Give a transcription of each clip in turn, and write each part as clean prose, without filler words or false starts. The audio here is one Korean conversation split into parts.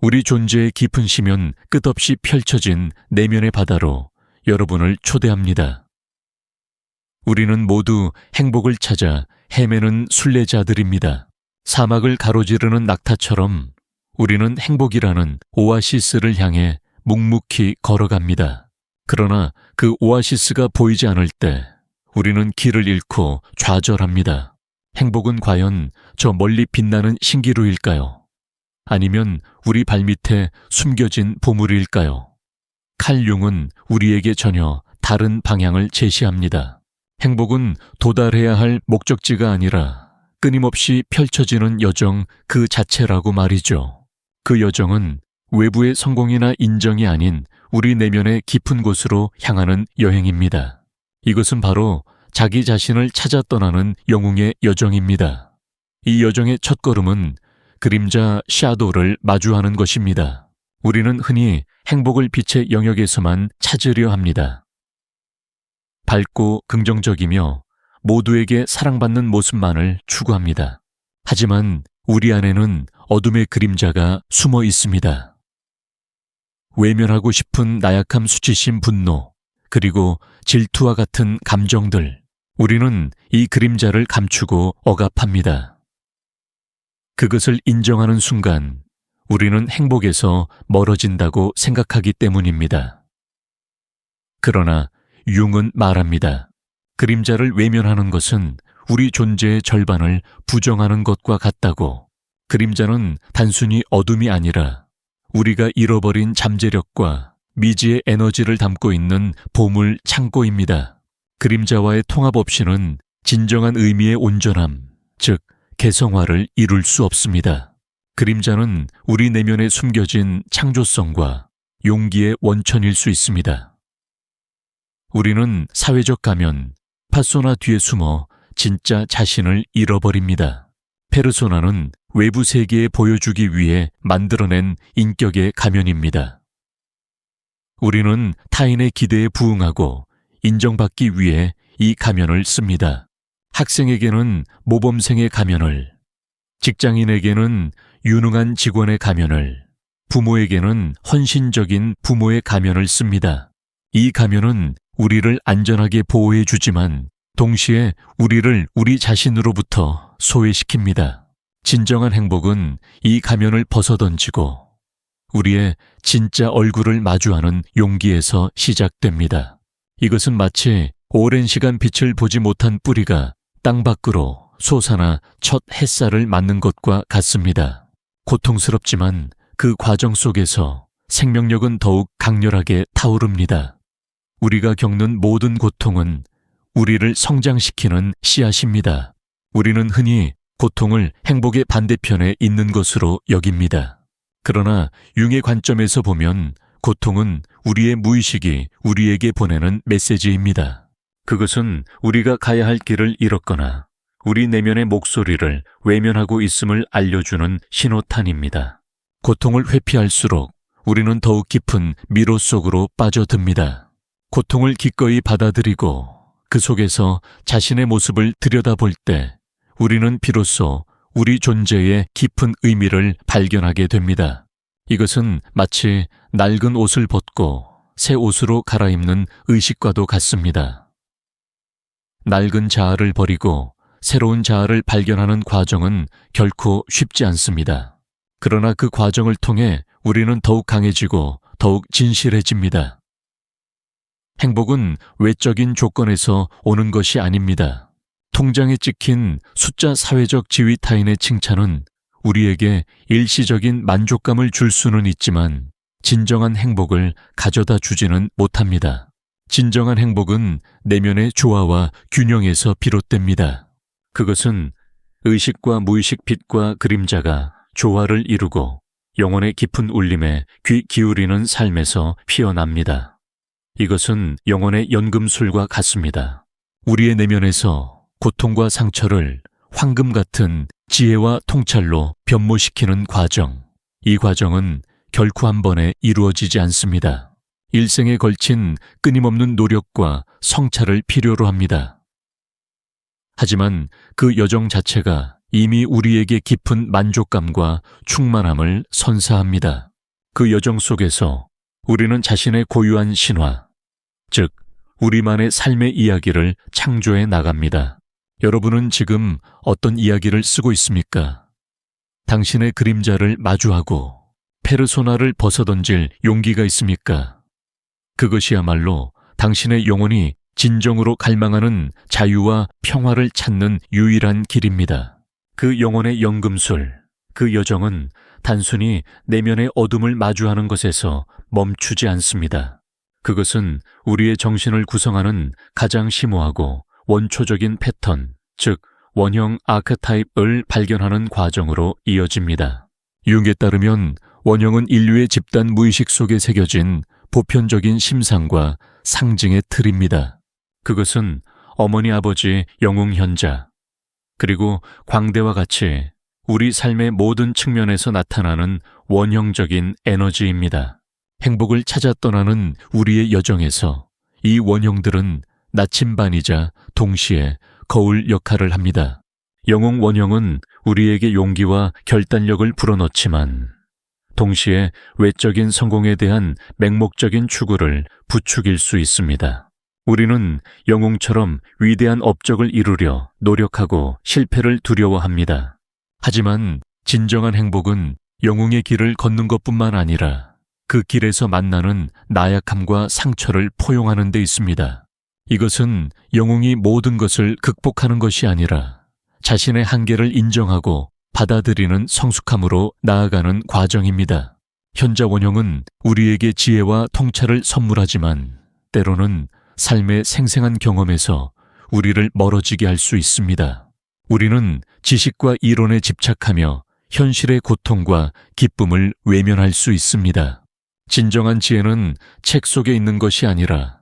우리 존재의 깊은 심연 끝없이 펼쳐진 내면의 바다로 여러분을 초대합니다. 우리는 모두 행복을 찾아 헤매는 순례자들입니다. 사막을 가로지르는 낙타처럼 우리는 행복이라는 오아시스를 향해 묵묵히 걸어갑니다. 그러나 그 오아시스가 보이지 않을 때 우리는 길을 잃고 좌절합니다. 행복은 과연 저 멀리 빛나는 신기루일까요? 아니면 우리 발밑에 숨겨진 보물일까요? 칼 융은 우리에게 전혀 다른 방향을 제시합니다. 행복은 도달해야 할 목적지가 아니라 끊임없이 펼쳐지는 여정 그 자체라고 말이죠. 그 여정은 외부의 성공이나 인정이 아닌 우리 내면의 깊은 곳으로 향하는 여행입니다. 이것은 바로 자기 자신을 찾아 떠나는 영웅의 여정입니다. 이 여정의 첫걸음은 그림자 샤도우를 마주하는 것입니다. 우리는 흔히 행복을 빛의 영역에서만 찾으려 합니다. 밝고 긍정적이며 모두에게 사랑받는 모습만을 추구합니다. 하지만 우리 안에는 어둠의 그림자가 숨어 있습니다. 외면하고 싶은 나약함, 수치심, 분노, 그리고 질투와 같은 감정들. 우리는 이 그림자를 감추고 억압합니다. 그것을 인정하는 순간 우리는 행복에서 멀어진다고 생각하기 때문입니다. 그러나 융은 말합니다. 그림자를 외면하는 것은 우리 존재의 절반을 부정하는 것과 같다고. 그림자는 단순히 어둠이 아니라 우리가 잃어버린 잠재력과 미지의 에너지를 담고 있는 보물 창고입니다. 그림자와의 통합 없이는 진정한 의미의 온전함, 즉 개성화를 이룰 수 없습니다. 그림자는 우리 내면에 숨겨진 창조성과 용기의 원천일 수 있습니다. 우리는 사회적 가면, 파소나 뒤에 숨어 진짜 자신을 잃어버립니다. 페르소나는 외부 세계에 보여주기 위해 만들어낸 인격의 가면입니다. 우리는 타인의 기대에 부응하고 인정받기 위해 이 가면을 씁니다. 학생에게는 모범생의 가면을, 직장인에게는 유능한 직원의 가면을, 부모에게는 헌신적인 부모의 가면을 씁니다. 이 가면은 우리를 안전하게 보호해 주지만 동시에 우리를 우리 자신으로부터 소외시킵니다. 진정한 행복은 이 가면을 벗어던지고 우리의 진짜 얼굴을 마주하는 용기에서 시작됩니다. 이것은 마치 오랜 시간 빛을 보지 못한 뿌리가 땅 밖으로 솟아나 첫 햇살을 맞는 것과 같습니다. 고통스럽지만 그 과정 속에서 생명력은 더욱 강렬하게 타오릅니다. 우리가 겪는 모든 고통은 우리를 성장시키는 씨앗입니다. 우리는 흔히 고통을 행복의 반대편에 있는 것으로 여깁니다. 그러나 융의 관점에서 보면 고통은 우리의 무의식이 우리에게 보내는 메시지입니다. 그것은 우리가 가야 할 길을 잃었거나 우리 내면의 목소리를 외면하고 있음을 알려주는 신호탄입니다. 고통을 회피할수록 우리는 더욱 깊은 미로 속으로 빠져듭니다. 고통을 기꺼이 받아들이고 그 속에서 자신의 모습을 들여다볼 때 우리는 비로소 우리 존재의 깊은 의미를 발견하게 됩니다. 이것은 마치 낡은 옷을 벗고 새 옷으로 갈아입는 의식과도 같습니다. 낡은 자아를 버리고 새로운 자아를 발견하는 과정은 결코 쉽지 않습니다. 그러나 그 과정을 통해 우리는 더욱 강해지고 더욱 진실해집니다. 행복은 외적인 조건에서 오는 것이 아닙니다. 통장에 찍힌 숫자 사회적 지위 타인의 칭찬은 우리에게 일시적인 만족감을 줄 수는 있지만 진정한 행복을 가져다 주지는 못합니다. 진정한 행복은 내면의 조화와 균형에서 비롯됩니다. 그것은 의식과 무의식 빛과 그림자가 조화를 이루고 영혼의 깊은 울림에 귀 기울이는 삶에서 피어납니다. 이것은 영혼의 연금술과 같습니다. 우리의 내면에서 고통과 상처를 황금 같은 지혜와 통찰로 변모시키는 과정. 이 과정은 결코 한 번에 이루어지지 않습니다. 일생에 걸친 끊임없는 노력과 성찰을 필요로 합니다. 하지만 그 여정 자체가 이미 우리에게 깊은 만족감과 충만함을 선사합니다. 그 여정 속에서 우리는 자신의 고유한 신화, 즉 우리만의 삶의 이야기를 창조해 나갑니다. 여러분은 지금 어떤 이야기를 쓰고 있습니까? 당신의 그림자를 마주하고 페르소나를 벗어던질 용기가 있습니까? 그것이야말로 당신의 영혼이 진정으로 갈망하는 자유와 평화를 찾는 유일한 길입니다. 그 영혼의 연금술, 그 여정은 단순히 내면의 어둠을 마주하는 것에서 멈추지 않습니다. 그것은 우리의 정신을 구성하는 가장 심오하고 원초적인 패턴, 즉 원형 아크타입을 발견하는 과정으로 이어집니다. 융에 따르면 원형은 인류의 집단 무의식 속에 새겨진 보편적인 심상과 상징의 틀입니다. 그것은 어머니 아버지 영웅 현자, 그리고 광대와 같이 우리 삶의 모든 측면에서 나타나는 원형적인 에너지입니다. 행복을 찾아 떠나는 우리의 여정에서 이 원형들은 나침반이자 동시에 거울 역할을 합니다. 영웅 원형은 우리에게 용기와 결단력을 불어넣지만 동시에 외적인 성공에 대한 맹목적인 추구를 부추길 수 있습니다. 우리는 영웅처럼 위대한 업적을 이루려 노력하고 실패를 두려워합니다. 하지만 진정한 행복은 영웅의 길을 걷는 것뿐만 아니라 그 길에서 만나는 나약함과 상처를 포용하는 데 있습니다. 이것은 영웅이 모든 것을 극복하는 것이 아니라 자신의 한계를 인정하고 받아들이는 성숙함으로 나아가는 과정입니다. 현자 원형은 우리에게 지혜와 통찰을 선물하지만 때로는 삶의 생생한 경험에서 우리를 멀어지게 할 수 있습니다. 우리는 지식과 이론에 집착하며 현실의 고통과 기쁨을 외면할 수 있습니다. 진정한 지혜는 책 속에 있는 것이 아니라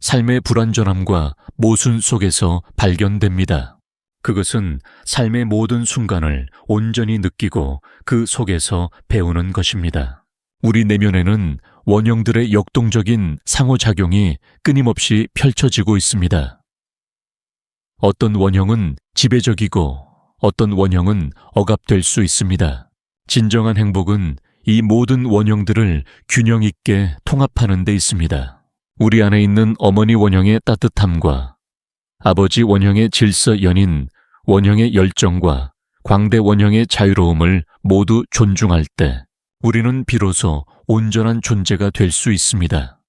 삶의 불완전함과 모순 속에서 발견됩니다. 그것은 삶의 모든 순간을 온전히 느끼고 그 속에서 배우는 것입니다. 우리 내면에는 원형들의 역동적인 상호작용이 끊임없이 펼쳐지고 있습니다. 어떤 원형은 지배적이고 어떤 원형은 억압될 수 있습니다. 진정한 행복은 이 모든 원형들을 균형 있게 통합하는 데 있습니다. 우리 안에 있는 어머니 원형의 따뜻함과 아버지 원형의 질서 연인 원형의 열정과 광대 원형의 자유로움을 모두 존중할 때 우리는 비로소 온전한 존재가 될 수 있습니다.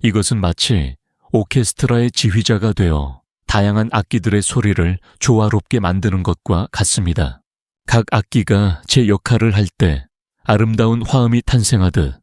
이것은 마치 오케스트라의 지휘자가 되어 다양한 악기들의 소리를 조화롭게 만드는 것과 같습니다. 각 악기가 제 역할을 할 때 아름다운 화음이 탄생하듯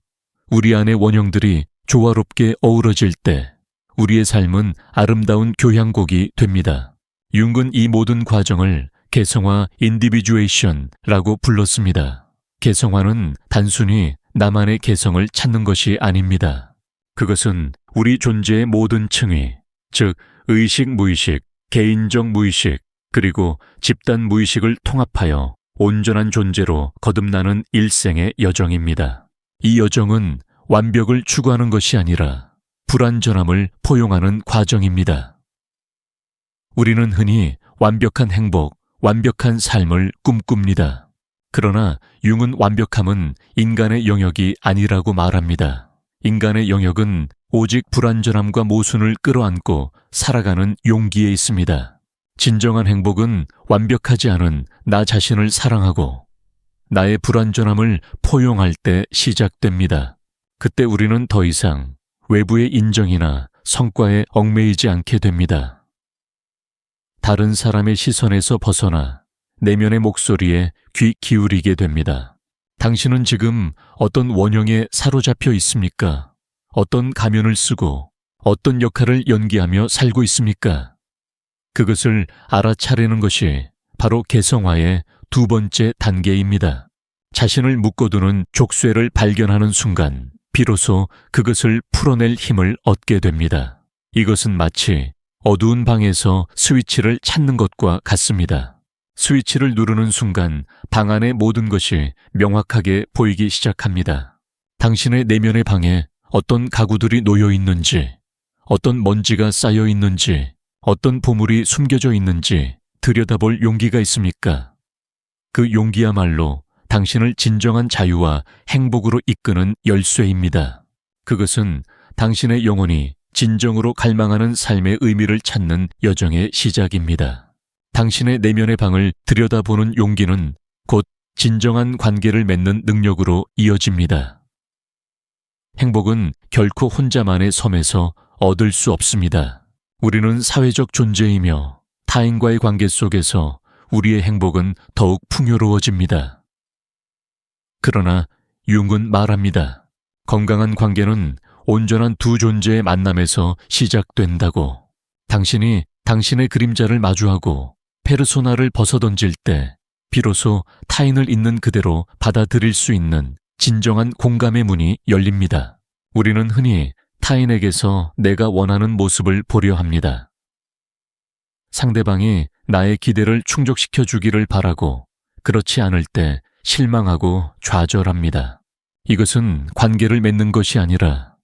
우리 안의 원형들이 조화롭게 어우러질 때 우리의 삶은 아름다운 교향곡이 됩니다. 융은 이 모든 과정을 개성화 인디비주에이션라고 불렀습니다. 개성화는 단순히 나만의 개성을 찾는 것이 아닙니다. 그것은 우리 존재의 모든 층위, 즉 의식 무의식, 개인적 무의식, 그리고 집단 무의식을 통합하여 온전한 존재로 거듭나는 일생의 여정입니다. 이 여정은 완벽을 추구하는 것이 아니라 불완전함을 포용하는 과정입니다. 우리는 흔히 완벽한 행복, 완벽한 삶을 꿈꿉니다. 그러나 융은 완벽함은 인간의 영역이 아니라고 말합니다. 인간의 영역은 오직 불완전함과 모순을 끌어안고 살아가는 용기에 있습니다. 진정한 행복은 완벽하지 않은 나 자신을 사랑하고 나의 불완전함을 포용할 때 시작됩니다. 그때 우리는 더 이상 외부의 인정이나 성과에 얽매이지 않게 됩니다. 다른 사람의 시선에서 벗어나 내면의 목소리에 귀 기울이게 됩니다. 당신은 지금 어떤 원형에 사로잡혀 있습니까? 어떤 가면을 쓰고 어떤 역할을 연기하며 살고 있습니까? 그것을 알아차리는 것이 바로 개성화의 두 번째 단계입니다. 자신을 묶어두는 족쇄를 발견하는 순간 비로소 그것을 풀어낼 힘을 얻게 됩니다. 이것은 마치 어두운 방에서 스위치를 찾는 것과 같습니다. 스위치를 누르는 순간 방 안의 모든 것이 명확하게 보이기 시작합니다. 당신의 내면의 방에 어떤 가구들이 놓여 있는지, 어떤 먼지가 쌓여 있는지, 어떤 보물이 숨겨져 있는지 들여다볼 용기가 있습니까? 그 용기야말로 당신을 진정한 자유와 행복으로 이끄는 열쇠입니다. 그것은 당신의 영혼이 진정으로 갈망하는 삶의 의미를 찾는 여정의 시작입니다. 당신의 내면의 방을 들여다보는 용기는 곧 진정한 관계를 맺는 능력으로 이어집니다. 행복은 결코 혼자만의 섬에서 얻을 수 없습니다. 우리는 사회적 존재이며 타인과의 관계 속에서 우리의 행복은 더욱 풍요로워집니다. 그러나 융은 말합니다. 건강한 관계는 온전한 두 존재의 만남에서 시작된다고. 당신이 당신의 그림자를 마주하고 페르소나를 벗어던질 때 비로소 타인을 있는 그대로 받아들일 수 있는 진정한 공감의 문이 열립니다. 우리는 흔히 타인에게서 내가 원하는 모습을 보려 합니다. 상대방이 나의 기대를 충족시켜 주기를 바라고 그렇지 않을 때 실망하고 좌절합니다. 이것은 관계를 맺는 것이 아니라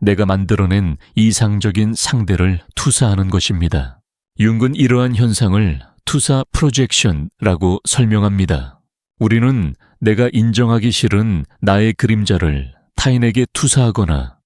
내가 만들어낸 이상적인 상대를 투사하는 것입니다. 융은 이러한 현상을 투사 프로젝션이라고 설명합니다. 우리는 내가 인정하기 싫은 나의 그림자를 타인에게 투사하거나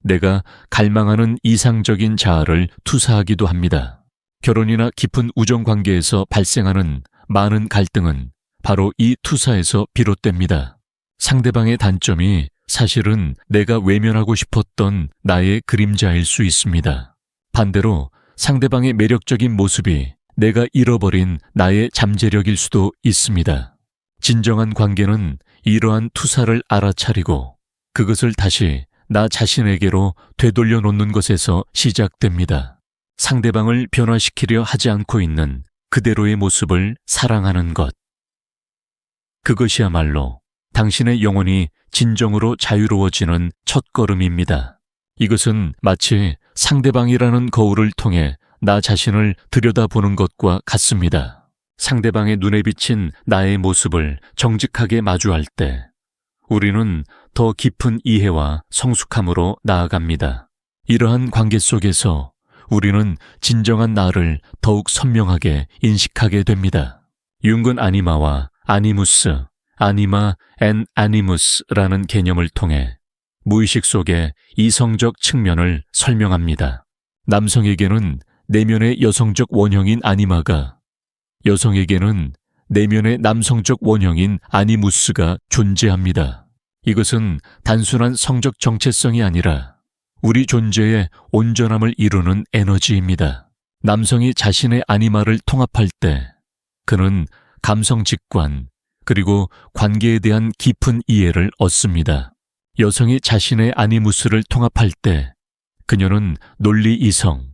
내가 갈망하는 이상적인 자아를 투사하기도 합니다. 결혼이나 깊은 우정관계에서 발생하는 많은 갈등은 바로 이 투사에서 비롯됩니다. 상대방의 단점이 사실은 내가 외면하고 싶었던 나의 그림자일 수 있습니다. 반대로 상대방의 매력적인 모습이 내가 잃어버린 나의 잠재력일 수도 있습니다. 진정한 관계는 이러한 투사를 알아차리고 그것을 다시 나 자신에게로 되돌려 놓는 것에서 시작됩니다. 상대방을 변화시키려 하지 않고 있는 그대로의 모습을 사랑하는 것. 그것이야말로 당신의 영혼이 진정으로 자유로워지는 첫걸음입니다. 이것은 마치 상대방이라는 거울을 통해 나 자신을 들여다보는 것과 같습니다. 상대방의 눈에 비친 나의 모습을 정직하게 마주할 때 우리는 더 깊은 이해와 성숙함으로 나아갑니다. 이러한 관계 속에서 우리는 진정한 나를 더욱 선명하게 인식하게 됩니다. 융은 아니마와 아니무스, 아니마 앤 아니무스라는 개념을 통해 무의식 속의 이성적 측면을 설명합니다. 남성에게는 내면의 여성적 원형인 아니마가, 여성에게는 내면의 남성적 원형인 아니무스가 존재합니다. 이것은 단순한 성적 정체성이 아니라 우리 존재의 온전함을 이루는 에너지입니다. 남성이 자신의 아니마를 통합할 때 그는 감성 직관 그리고 관계에 대한 깊은 이해를 얻습니다. 여성이 자신의 아니무스를 통합할 때 그녀는 논리 이성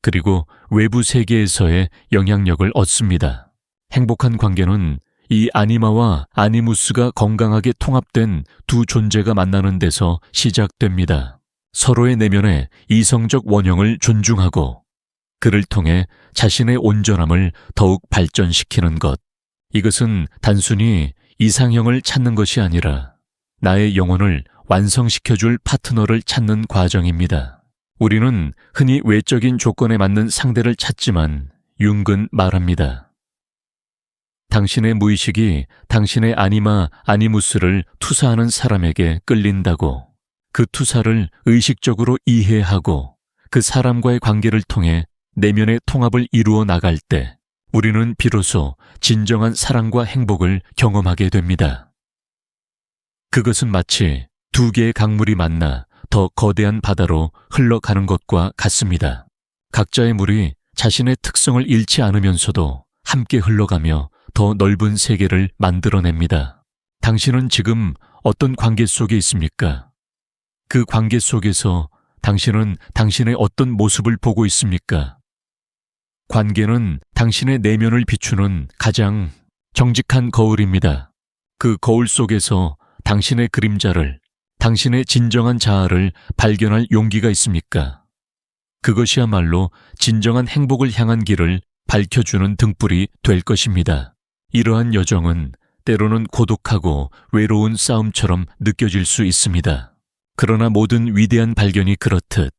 그리고 외부 세계에서의 영향력을 얻습니다. 행복한 관계는 이 아니마와 아니무스가 건강하게 통합된 두 존재가 만나는 데서 시작됩니다. 서로의 내면의 이성적 원형을 존중하고 그를 통해 자신의 온전함을 더욱 발전시키는 것. 이것은 단순히 이상형을 찾는 것이 아니라 나의 영혼을 완성시켜줄 파트너를 찾는 과정입니다. 우리는 흔히 외적인 조건에 맞는 상대를 찾지만 융은 말합니다. 당신의 무의식이 당신의 아니마, 아니무스를 투사하는 사람에게 끌린다고. 그 투사를 의식적으로 이해하고 그 사람과의 관계를 통해 내면의 통합을 이루어 나갈 때 우리는 비로소 진정한 사랑과 행복을 경험하게 됩니다. 그것은 마치 두 개의 강물이 만나 더 거대한 바다로 흘러가는 것과 같습니다. 각자의 물이 자신의 특성을 잃지 않으면서도 함께 흘러가며 더 넓은 세계를 만들어냅니다. 당신은 지금 어떤 관계 속에 있습니까? 그 관계 속에서 당신은 당신의 어떤 모습을 보고 있습니까? 관계는 당신의 내면을 비추는 가장 정직한 거울입니다. 그 거울 속에서 당신의 그림자를, 당신의 진정한 자아를 발견할 용기가 있습니까? 그것이야말로 진정한 행복을 향한 길을 밝혀주는 등불이 될 것입니다. 이러한 여정은 때로는 고독하고 외로운 싸움처럼 느껴질 수 있습니다. 그러나 모든 위대한 발견이 그렇듯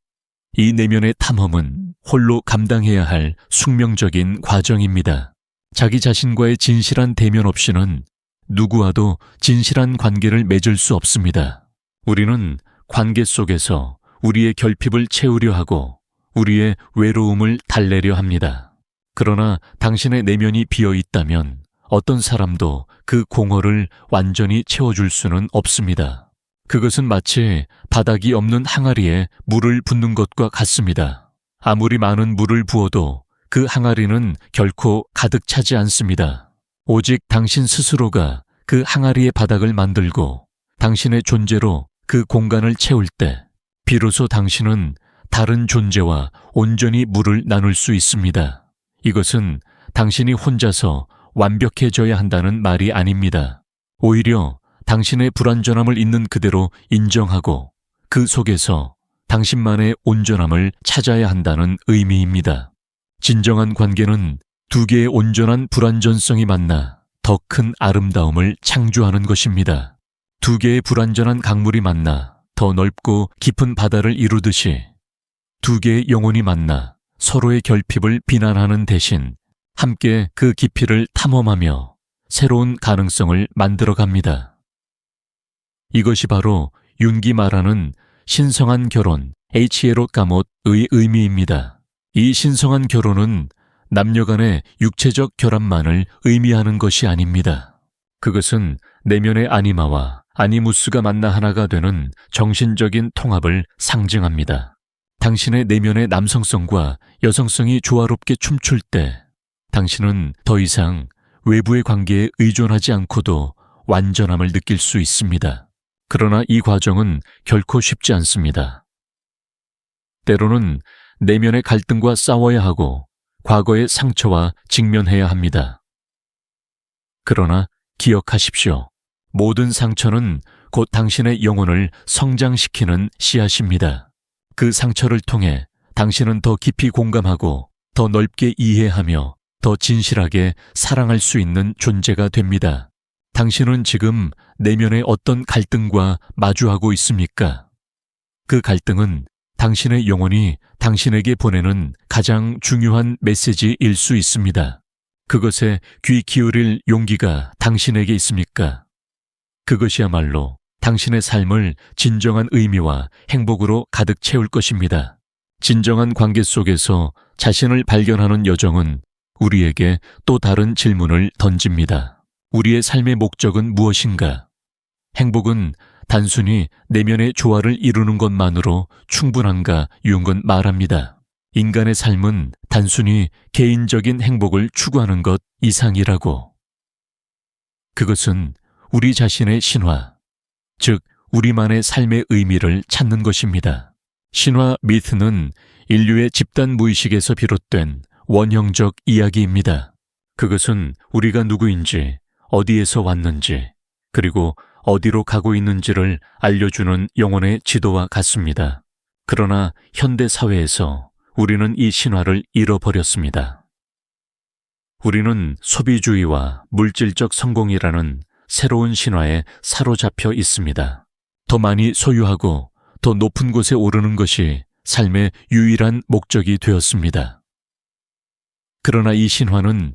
이 내면의 탐험은 홀로 감당해야 할 숙명적인 과정입니다. 자기 자신과의 진실한 대면 없이는 누구와도 진실한 관계를 맺을 수 없습니다. 우리는 관계 속에서 우리의 결핍을 채우려 하고 우리의 외로움을 달래려 합니다. 그러나 당신의 내면이 비어 있다면 어떤 사람도 그 공허를 완전히 채워줄 수는 없습니다. 그것은 마치 바닥이 없는 항아리에 물을 붓는 것과 같습니다. 아무리 많은 물을 부어도 그 항아리는 결코 가득 차지 않습니다. 오직 당신 스스로가 그 항아리의 바닥을 만들고 당신의 존재로 그 공간을 채울 때 비로소 당신은 다른 존재와 온전히 물을 나눌 수 있습니다. 이것은 당신이 혼자서 완벽해져야 한다는 말이 아닙니다. 오히려 당신의 불완전함을 있는 그대로 인정하고 그 속에서 당신만의 온전함을 찾아야 한다는 의미입니다. 진정한 관계는 두 개의 온전한 불완전성이 만나 더 큰 아름다움을 창조하는 것입니다. 두 개의 불완전한 강물이 만나 더 넓고 깊은 바다를 이루듯이 두 개의 영혼이 만나 서로의 결핍을 비난하는 대신 함께 그 깊이를 탐험하며 새로운 가능성을 만들어갑니다. 이것이 바로 윤기 말하는 신성한 결혼, HLO 까못의 의미입니다. 이 신성한 결혼은 남녀 간의 육체적 결합만을 의미하는 것이 아닙니다. 그것은 내면의 아니마와 아니무스가 만나 하나가 되는 정신적인 통합을 상징합니다. 당신의 내면의 남성성과 여성성이 조화롭게 춤출 때 당신은 더 이상 외부의 관계에 의존하지 않고도 완전함을 느낄 수 있습니다. 그러나 이 과정은 결코 쉽지 않습니다. 때로는 내면의 갈등과 싸워야 하고 과거의 상처와 직면해야 합니다. 그러나 기억하십시오. 모든 상처는 곧 당신의 영혼을 성장시키는 씨앗입니다. 그 상처를 통해 당신은 더 깊이 공감하고 더 넓게 이해하며 더 진실하게 사랑할 수 있는 존재가 됩니다. 당신은 지금 내면의 어떤 갈등과 마주하고 있습니까? 그 갈등은 당신의 영혼이 당신에게 보내는 가장 중요한 메시지일 수 있습니다. 그것에 귀 기울일 용기가 당신에게 있습니까? 그것이야말로 당신의 삶을 진정한 의미와 행복으로 가득 채울 것입니다. 진정한 관계 속에서 자신을 발견하는 여정은 우리에게 또 다른 질문을 던집니다. 우리의 삶의 목적은 무엇인가? 행복은 단순히 내면의 조화를 이루는 것만으로 충분한가 윤건 말합니다. 인간의 삶은 단순히 개인적인 행복을 추구하는 것 이상이라고. 그것은 우리 자신의 신화, 즉 우리만의 삶의 의미를 찾는 것입니다. 신화 미트는 인류의 집단 무의식에서 비롯된 원형적 이야기입니다. 그것은 우리가 누구인지, 어디에서 왔는지, 그리고 어디로 가고 있는지를 알려주는 영혼의 지도와 같습니다. 그러나 현대 사회에서 우리는 이 신화를 잃어버렸습니다. 우리는 소비주의와 물질적 성공이라는 새로운 신화에 사로잡혀 있습니다. 더 많이 소유하고 더 높은 곳에 오르는 것이 삶의 유일한 목적이 되었습니다. 그러나 이 신화는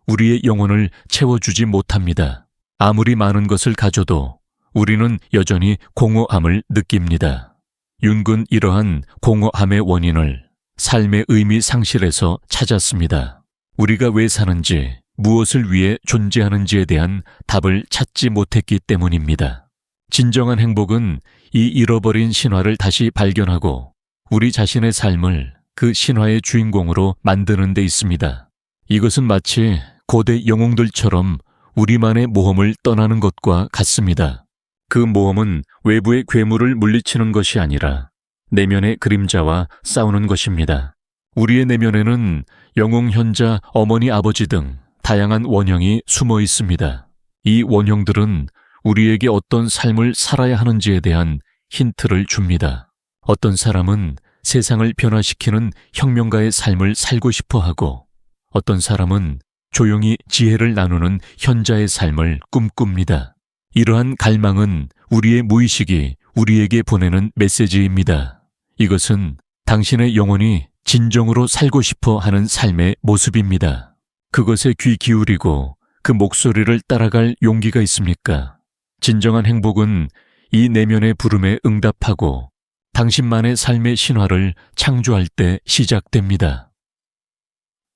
우리의 영혼을 채워주지 못합니다. 아무리 많은 것을 가져도 우리는 여전히 공허함을 느낍니다. 윤군 이러한 공허함의 원인을 삶의 의미 상실에서 찾았습니다. 우리가 왜 사는지, 무엇을 위해 존재하는지에 대한 답을 찾지 못했기 때문입니다. 진정한 행복은 이 잃어버린 신화를 다시 발견하고 우리 자신의 삶을 그 신화의 주인공으로 만드는 데 있습니다. 이것은 마치 고대 영웅들처럼 우리만의 모험을 떠나는 것과 같습니다. 그 모험은 외부의 괴물을 물리치는 것이 아니라 내면의 그림자와 싸우는 것입니다. 우리의 내면에는 영웅 현자, 어머니, 아버지 등 다양한 원형이 숨어 있습니다. 이 원형들은 우리에게 어떤 삶을 살아야 하는지에 대한 힌트를 줍니다. 어떤 사람은 세상을 변화시키는 혁명가의 삶을 살고 싶어 하고 어떤 사람은 조용히 지혜를 나누는 현자의 삶을 꿈꿉니다. 이러한 갈망은 우리의 무의식이 우리에게 보내는 메시지입니다. 이것은 당신의 영혼이 진정으로 살고 싶어 하는 삶의 모습입니다. 그것에 귀 기울이고 그 목소리를 따라갈 용기가 있습니까? 진정한 행복은 이 내면의 부름에 응답하고 당신만의 삶의 신화를 창조할 때 시작됩니다.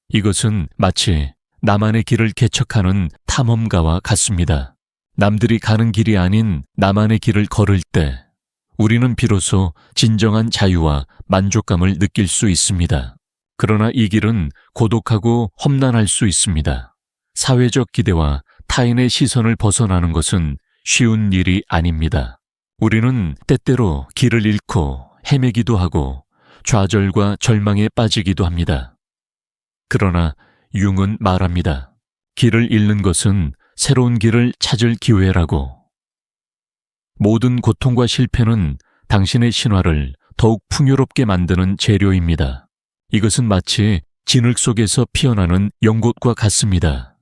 이것은 마치 나만의 길을 개척하는 탐험가와 같습니다. 남들이 가는 길이 아닌 나만의 길을 걸을 때 우리는 비로소 진정한 자유와 만족감을 느낄 수 있습니다. 그러나 이 길은 고독하고 험난할 수 있습니다. 사회적 기대와 타인의 시선을 벗어나는 것은 쉬운 일이 아닙니다. 우리는 때때로 길을 잃고 헤매기도 하고 좌절과 절망에 빠지기도 합니다. 그러나 융은 말합니다. 길을 잃는 것은 새로운 길을 찾을 기회라고. 모든 고통과 실패는 당신의 신화를 더욱 풍요롭게 만드는 재료입니다. 이것은 마치 진흙 속에서 피어나는 연꽃과 같습니다.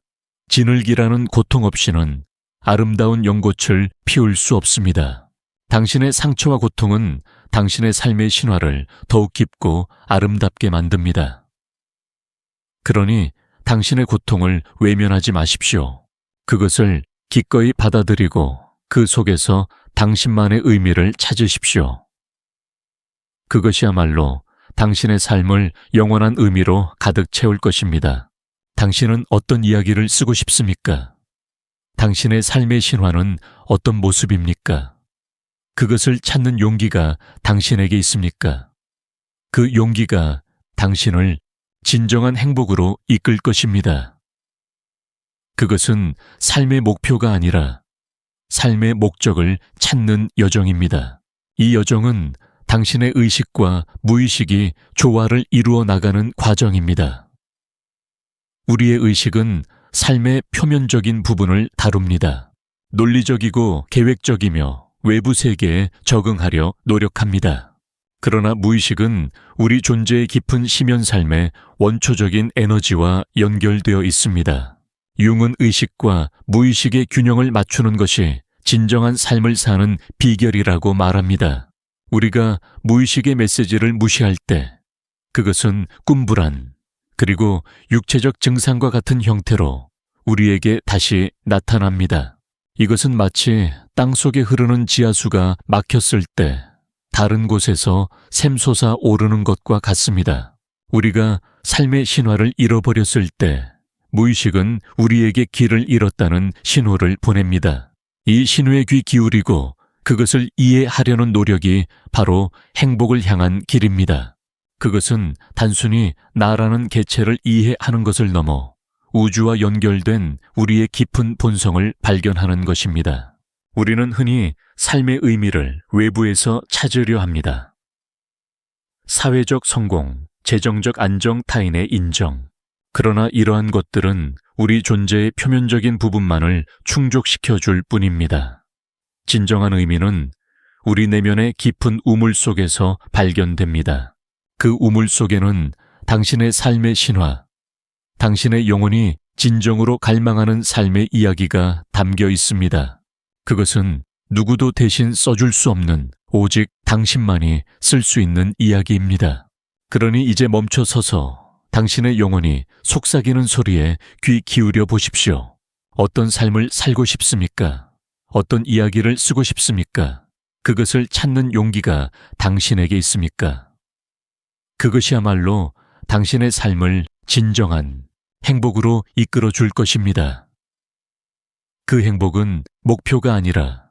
진흙이라는 고통 없이는 아름다운 연꽃을 피울 수 없습니다. 당신의 상처와 고통은 당신의 삶의 신화를 더욱 깊고 아름답게 만듭니다. 그러니 당신의 고통을 외면하지 마십시오. 그것을 기꺼이 받아들이고 그 속에서 당신만의 의미를 찾으십시오. 그것이야말로 당신의 삶을 영원한 의미로 가득 채울 것입니다. 당신은 어떤 이야기를 쓰고 싶습니까? 당신의 삶의 신화는 어떤 모습입니까? 그것을 찾는 용기가 당신에게 있습니까? 그 용기가 당신을 진정한 행복으로 이끌 것입니다. 그것은 삶의 목표가 아니라 삶의 목적을 찾는 여정입니다. 이 여정은 당신의 의식과 무의식이 조화를 이루어 나가는 과정입니다. 우리의 의식은 삶의 표면적인 부분을 다룹니다. 논리적이고 계획적이며 외부 세계에 적응하려 노력합니다. 그러나 무의식은 우리 존재의 깊은 심연 삶의 원초적인 에너지와 연결되어 있습니다. 융은 의식과 무의식의 균형을 맞추는 것이 진정한 삶을 사는 비결이라고 말합니다. 우리가 무의식의 메시지를 무시할 때 그것은 꿈불안 그리고 육체적 증상과 같은 형태로 우리에게 다시 나타납니다. 이것은 마치 땅 속에 흐르는 지하수가 막혔을 때 다른 곳에서 샘솟아 오르는 것과 같습니다. 우리가 삶의 신화를 잃어버렸을 때 무의식은 우리에게 길을 잃었다는 신호를 보냅니다. 이 신호에 귀 기울이고 그것을 이해하려는 노력이 바로 행복을 향한 길입니다. 그것은 단순히 나라는 개체를 이해하는 것을 넘어 우주와 연결된 우리의 깊은 본성을 발견하는 것입니다. 우리는 흔히 삶의 의미를 외부에서 찾으려 합니다. 사회적 성공, 재정적 안정, 타인의 인정. 그러나 이러한 것들은 우리 존재의 표면적인 부분만을 충족시켜 줄 뿐입니다. 진정한 의미는 우리 내면의 깊은 우물 속에서 발견됩니다. 그 우물 속에는 당신의 삶의 신화, 당신의 영혼이 진정으로 갈망하는 삶의 이야기가 담겨 있습니다. 그것은 누구도 대신 써줄 수 없는 오직 당신만이 쓸 수 있는 이야기입니다. 그러니 이제 멈춰 서서 당신의 영혼이 속삭이는 소리에 귀 기울여 보십시오. 어떤 삶을 살고 싶습니까? 어떤 이야기를 쓰고 싶습니까? 그것을 찾는 용기가 당신에게 있습니까? 그것이야말로 당신의 삶을 진정한 행복으로 이끌어 줄 것입니다. 그 행복은 목표가 아니라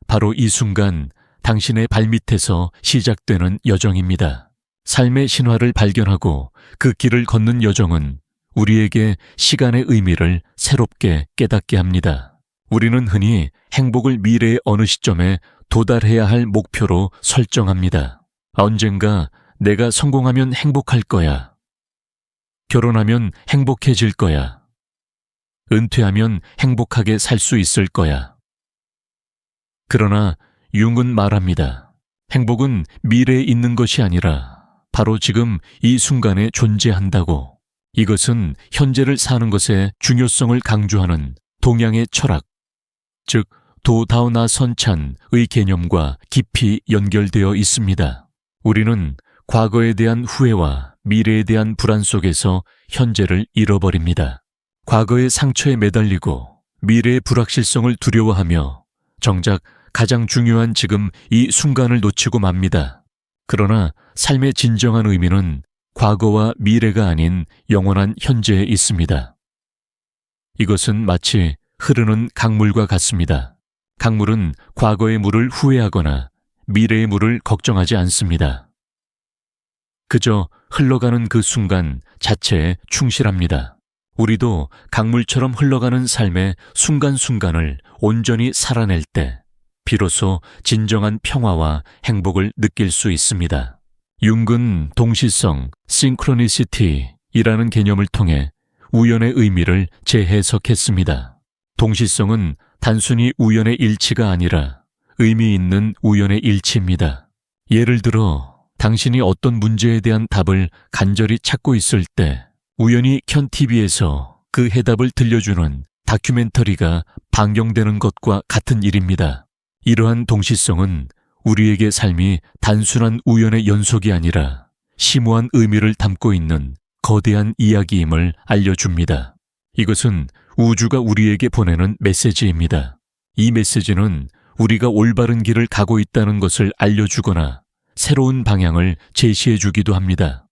바로 이 순간 당신의 발밑에서 시작되는 여정입니다. 삶의 신화를 발견하고 그 길을 걷는 여정은 우리에게 시간의 의미를 새롭게 깨닫게 합니다. 우리는 흔히 행복을 미래의 어느 시점에 도달해야 할 목표로 설정합니다. 언젠가 내가 성공하면 행복할 거야. 결혼하면 행복해질 거야. 은퇴하면 행복하게 살 수 있을 거야. 그러나 융은 말합니다. 행복은 미래에 있는 것이 아니라 바로 지금 이 순간에 존재한다고. 이것은 현재를 사는 것의 중요성을 강조하는 동양의 철학, 즉 도다오나 선찬의 개념과 깊이 연결되어 있습니다. 우리는 과거에 대한 후회와 미래에 대한 불안 속에서 현재를 잃어버립니다. 과거의 상처에 매달리고 미래의 불확실성을 두려워하며 정작 가장 중요한 지금 이 순간을 놓치고 맙니다. 그러나 삶의 진정한 의미는 과거와 미래가 아닌 영원한 현재에 있습니다. 이것은 마치 흐르는 강물과 같습니다. 강물은 과거의 물을 후회하거나 미래의 물을 걱정하지 않습니다. 그저 흘러가는 그 순간 자체에 충실합니다. 우리도 강물처럼 흘러가는 삶의 순간순간을 온전히 살아낼 때 비로소 진정한 평화와 행복을 느낄 수 있습니다. 융은 동시성, synchronicity이라는 개념을 통해 우연의 의미를 재해석했습니다. 동시성은 단순히 우연의 일치가 아니라 의미 있는 우연의 일치입니다. 예를 들어 당신이 어떤 문제에 대한 답을 간절히 찾고 있을 때 우연히 켠 TV에서 그 해답을 들려주는 다큐멘터리가 방영되는 것과 같은 일입니다. 이러한 동시성은 우리에게 삶이 단순한 우연의 연속이 아니라 심오한 의미를 담고 있는 거대한 이야기임을 알려줍니다. 이것은 우주가 우리에게 보내는 메시지입니다. 이 메시지는 우리가 올바른 길을 가고 있다는 것을 알려주거나 새로운 방향을 제시해주기도 합니다.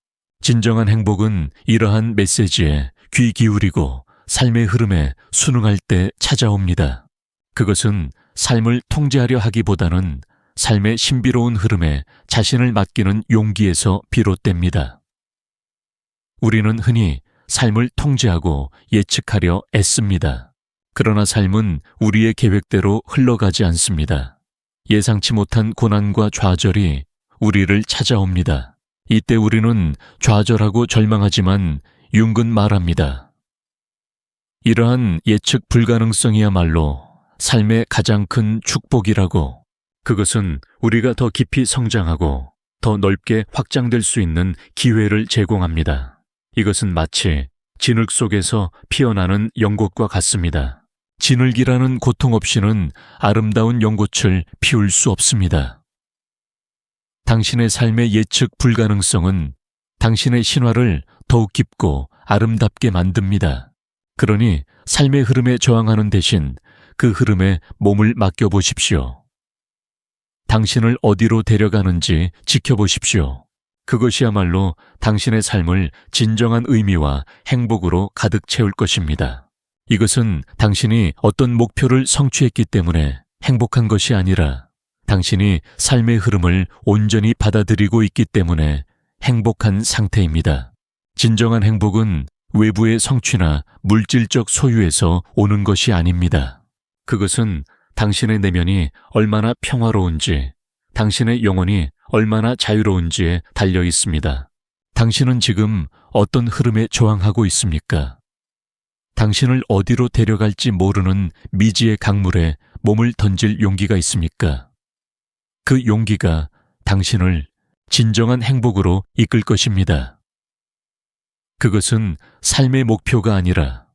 진정한 행복은 이러한 메시지에 귀 기울이고 삶의 흐름에 순응할 때 찾아옵니다. 그것은 삶을 통제하려 하기보다는 삶의 신비로운 흐름에 자신을 맡기는 용기에서 비롯됩니다. 우리는 흔히 삶을 통제하고 예측하려 애씁니다. 그러나 삶은 우리의 계획대로 흘러가지 않습니다. 예상치 못한 고난과 좌절이 우리를 찾아옵니다. 이때 우리는 좌절하고 절망하지만 융은 말합니다. 이러한 예측 불가능성이야말로 삶의 가장 큰 축복이라고. 그것은 우리가 더 깊이 성장하고 더 넓게 확장될 수 있는 기회를 제공합니다. 이것은 마치 진흙 속에서 피어나는 연꽃과 같습니다. 진흙이라는 고통 없이는 아름다운 연꽃을 피울 수 없습니다. 당신의 삶의 예측 불가능성은 당신의 신화를 더욱 깊고 아름답게 만듭니다. 그러니 삶의 흐름에 저항하는 대신 그 흐름에 몸을 맡겨보십시오. 당신을 어디로 데려가는지 지켜보십시오. 그것이야말로 당신의 삶을 진정한 의미와 행복으로 가득 채울 것입니다. 이것은 당신이 어떤 목표를 성취했기 때문에 행복한 것이 아니라 당신이 삶의 흐름을 온전히 받아들이고 있기 때문에 행복한 상태입니다. 진정한 행복은 외부의 성취나 물질적 소유에서 오는 것이 아닙니다. 그것은 당신의 내면이 얼마나 평화로운지, 당신의 영혼이 얼마나 자유로운지에 달려 있습니다. 당신은 지금 어떤 흐름에 저항하고 있습니까? 당신을 어디로 데려갈지 모르는 미지의 강물에 몸을 던질 용기가 있습니까? 그 용기가 당신을 진정한 행복으로 이끌 것입니다. 그것은 삶의 목표가 아니라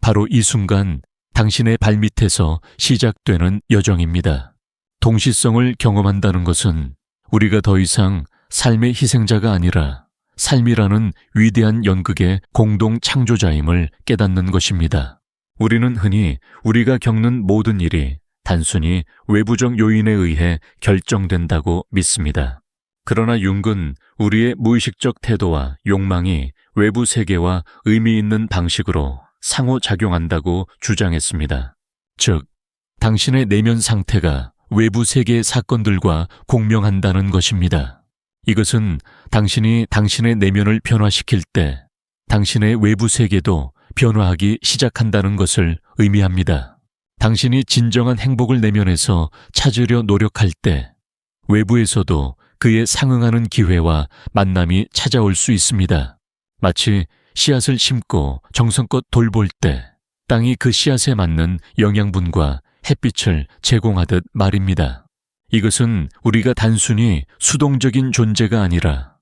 바로 이 순간 당신의 발밑에서 시작되는 여정입니다. 동시성을 경험한다는 것은 우리가 더 이상 삶의 희생자가 아니라 삶이라는 위대한 연극의 공동 창조자임을 깨닫는 것입니다. 우리는 흔히 우리가 겪는 모든 일이 단순히 외부적 요인에 의해 결정된다고 믿습니다. 그러나 융은 우리의 무의식적 태도와 욕망이 외부 세계와 의미 있는 방식으로 상호작용한다고 주장했습니다. 즉, 당신의 내면 상태가 외부 세계의 사건들과 공명한다는 것입니다. 이것은 당신이 당신의 내면을 변화시킬 때 당신의 외부 세계도 변화하기 시작한다는 것을 의미합니다. 당신이 진정한 행복을 내면에서 찾으려 노력할 때 외부에서도 그에 상응하는 기회와 만남이 찾아올 수 있습니다. 마치 씨앗을 심고 정성껏 돌볼 때 땅이 그 씨앗에 맞는 영양분과 햇빛을 제공하듯 말입니다. 이것은 우리가 단순히 수동적인 존재가 아니라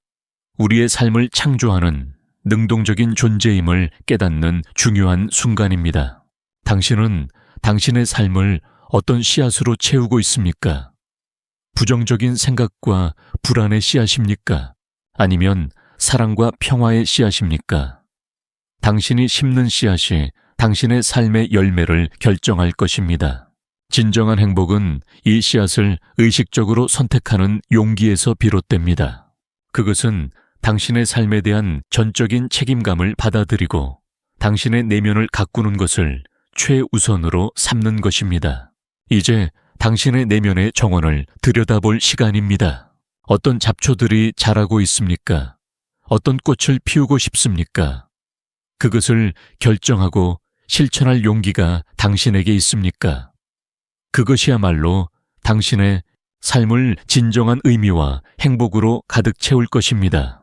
우리의 삶을 창조하는 능동적인 존재임을 깨닫는 중요한 순간입니다. 당신은 당신의 삶을 어떤 씨앗으로 채우고 있습니까? 부정적인 생각과 불안의 씨앗입니까? 아니면 사랑과 평화의 씨앗입니까? 당신이 심는 씨앗이 당신의 삶의 열매를 결정할 것입니다. 진정한 행복은 이 씨앗을 의식적으로 선택하는 용기에서 비롯됩니다. 그것은 당신의 삶에 대한 전적인 책임감을 받아들이고 당신의 내면을 가꾸는 것을 최우선으로 삼는 것입니다. 이제 당신의 내면의 정원을 들여다볼 시간입니다. 어떤 잡초들이 자라고 있습니까? 어떤 꽃을 피우고 싶습니까? 그것을 결정하고 실천할 용기가 당신에게 있습니까? 그것이야말로 당신의 삶을 진정한 의미와 행복으로 가득 채울 것입니다.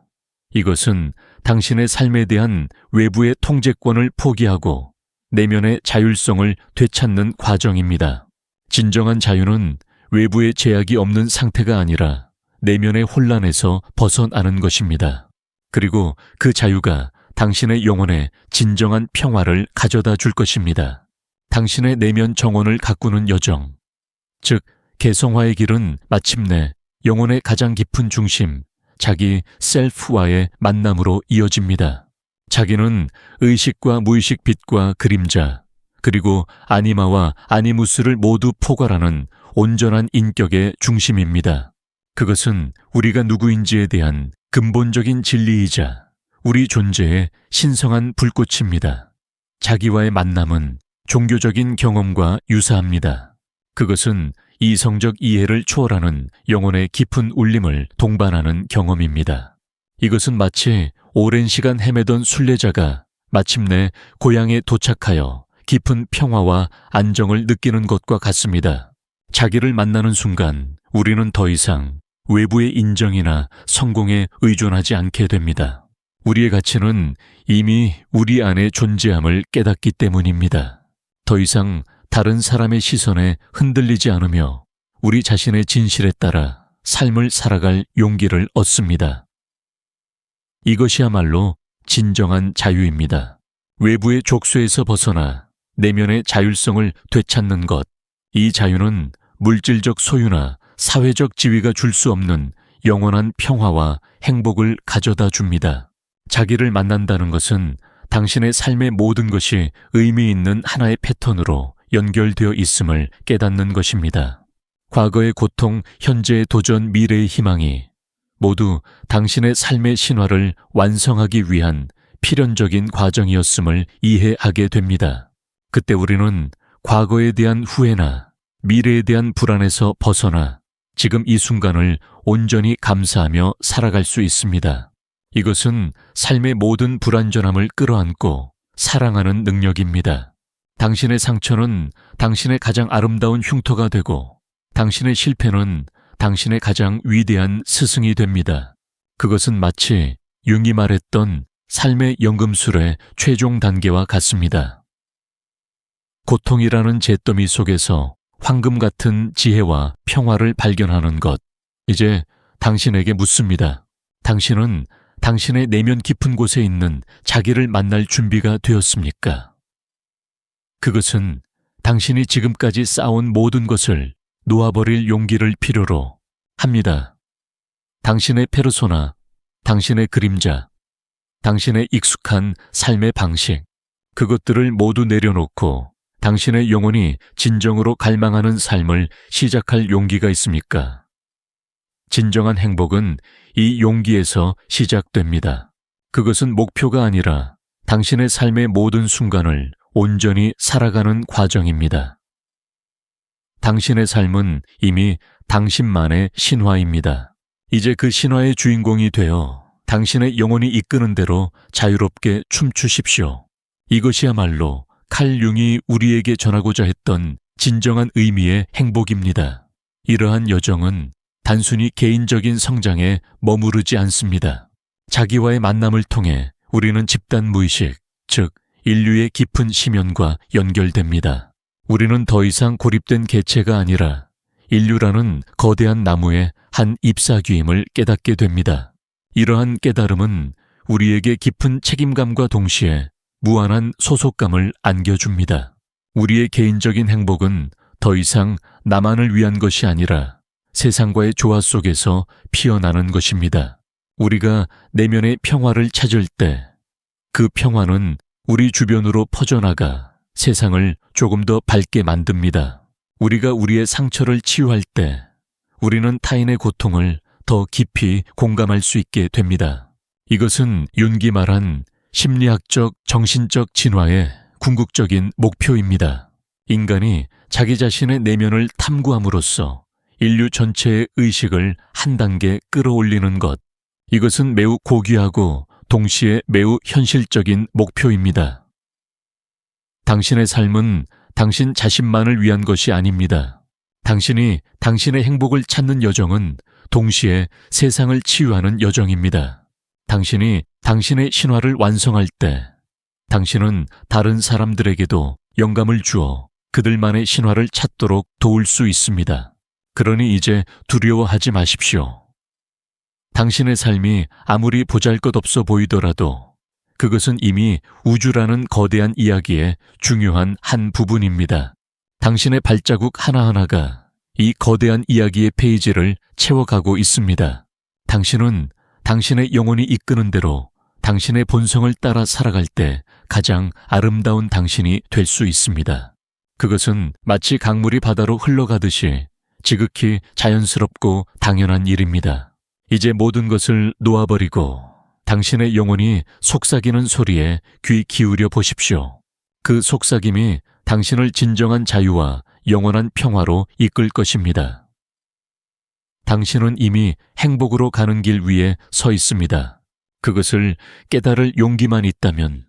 이것은 당신의 삶에 대한 외부의 통제권을 포기하고 내면의 자율성을 되찾는 과정입니다. 진정한 자유는 외부의 제약이 없는 상태가 아니라 내면의 혼란에서 벗어나는 것입니다. 그리고 그 자유가 당신의 영혼에 진정한 평화를 가져다 줄 것입니다. 당신의 내면 정원을 가꾸는 여정, 즉 개성화의 길은 마침내 영혼의 가장 깊은 중심, 자기 셀프와의 만남으로 이어집니다. 자기는 의식과 무의식 빛과 그림자, 그리고 아니마와 아니무스를 모두 포괄하는 온전한 인격의 중심입니다. 그것은 우리가 누구인지에 대한 근본적인 진리이자 우리 존재의 신성한 불꽃입니다. 자기와의 만남은 종교적인 경험과 유사합니다. 그것은 이성적 이해를 초월하는 영혼의 깊은 울림을 동반하는 경험입니다. 이것은 마치 오랜 시간 헤매던 순례자가 마침내 고향에 도착하여 깊은 평화와 안정을 느끼는 것과 같습니다. 자기를 만나는 순간 우리는 더 이상 외부의 인정이나 성공에 의존하지 않게 됩니다. 우리의 가치는 이미 우리 안에 존재함을 깨닫기 때문입니다. 더 이상 다른 사람의 시선에 흔들리지 않으며 우리 자신의 진실에 따라 삶을 살아갈 용기를 얻습니다. 이것이야말로 진정한 자유입니다. 외부의 족쇄에서 벗어나 내면의 자율성을 되찾는 것. 이 자유는 물질적 소유나 사회적 지위가 줄 수 없는 영원한 평화와 행복을 가져다 줍니다. 자기를 만난다는 것은 당신의 삶의 모든 것이 의미 있는 하나의 패턴으로 연결되어 있음을 깨닫는 것입니다. 과거의 고통, 현재의 도전, 미래의 희망이 모두 당신의 삶의 신화를 완성하기 위한 필연적인 과정이었음을 이해하게 됩니다. 그때 우리는 과거에 대한 후회나 미래에 대한 불안에서 벗어나 지금 이 순간을 온전히 감사하며 살아갈 수 있습니다. 이것은 삶의 모든 불완전함을 끌어안고 사랑하는 능력입니다. 당신의 상처는 당신의 가장 아름다운 흉터가 되고 당신의 실패는 당신의 가장 위대한 스승이 됩니다. 그것은 마치 융이 말했던 삶의 연금술의 최종 단계와 같습니다. 고통이라는 잿더미 속에서 황금 같은 지혜와 평화를 발견하는 것. 이제 당신에게 묻습니다. 당신은 당신의 내면 깊은 곳에 있는 자기를 만날 준비가 되었습니까? 그것은 당신이 지금까지 쌓아온 모든 것을 놓아버릴 용기를 필요로 합니다. 당신의 페르소나, 당신의 그림자, 당신의 익숙한 삶의 방식, 그것들을 모두 내려놓고 당신의 영혼이 진정으로 갈망하는 삶을 시작할 용기가 있습니까? 진정한 행복은 이 용기에서 시작됩니다. 그것은 목표가 아니라 당신의 삶의 모든 순간을 온전히 살아가는 과정입니다. 당신의 삶은 이미 당신만의 신화입니다. 이제 그 신화의 주인공이 되어 당신의 영혼이 이끄는 대로 자유롭게 춤추십시오. 이것이야말로 칼 융이 우리에게 전하고자 했던 진정한 의미의 행복입니다. 이러한 여정은 단순히 개인적인 성장에 머무르지 않습니다. 자기와의 만남을 통해 우리는 집단 무의식, 즉 인류의 깊은 심연과 연결됩니다. 우리는 더 이상 고립된 개체가 아니라 인류라는 거대한 나무의 한 잎사귀임을 깨닫게 됩니다. 이러한 깨달음은 우리에게 깊은 책임감과 동시에 무한한 소속감을 안겨줍니다. 우리의 개인적인 행복은 더 이상 나만을 위한 것이 아니라 세상과의 조화 속에서 피어나는 것입니다. 우리가 내면의 평화를 찾을 때 그 평화는 우리 주변으로 퍼져나가 세상을 조금 더 밝게 만듭니다. 우리가 우리의 상처를 치유할 때 우리는 타인의 고통을 더 깊이 공감할 수 있게 됩니다. 이것은 윤기 말한 심리학적, 정신적 진화의 궁극적인 목표입니다. 인간이 자기 자신의 내면을 탐구함으로써 인류 전체의 의식을 한 단계 끌어올리는 것. 이것은 매우 고귀하고 동시에 매우 현실적인 목표입니다. 당신의 삶은 당신 자신만을 위한 것이 아닙니다. 당신이 당신의 행복을 찾는 여정은 동시에 세상을 치유하는 여정입니다. 당신이 당신의 신화를 완성할 때 당신은 다른 사람들에게도 영감을 주어 그들만의 신화를 찾도록 도울 수 있습니다. 그러니 이제 두려워하지 마십시오. 당신의 삶이 아무리 보잘것없어 보이더라도 그것은 이미 우주라는 거대한 이야기의 중요한 한 부분입니다. 당신의 발자국 하나하나가 이 거대한 이야기의 페이지를 채워가고 있습니다. 당신은 당신의 영혼이 이끄는 대로 당신의 본성을 따라 살아갈 때 가장 아름다운 당신이 될 수 있습니다. 그것은 마치 강물이 바다로 흘러가듯이 지극히 자연스럽고 당연한 일입니다. 이제 모든 것을 놓아버리고 당신의 영혼이 속삭이는 소리에 귀 기울여 보십시오. 그 속삭임이 당신을 진정한 자유와 영원한 평화로 이끌 것입니다. 당신은 이미 행복으로 가는 길 위에 서 있습니다. 그것을 깨달을 용기만 있다면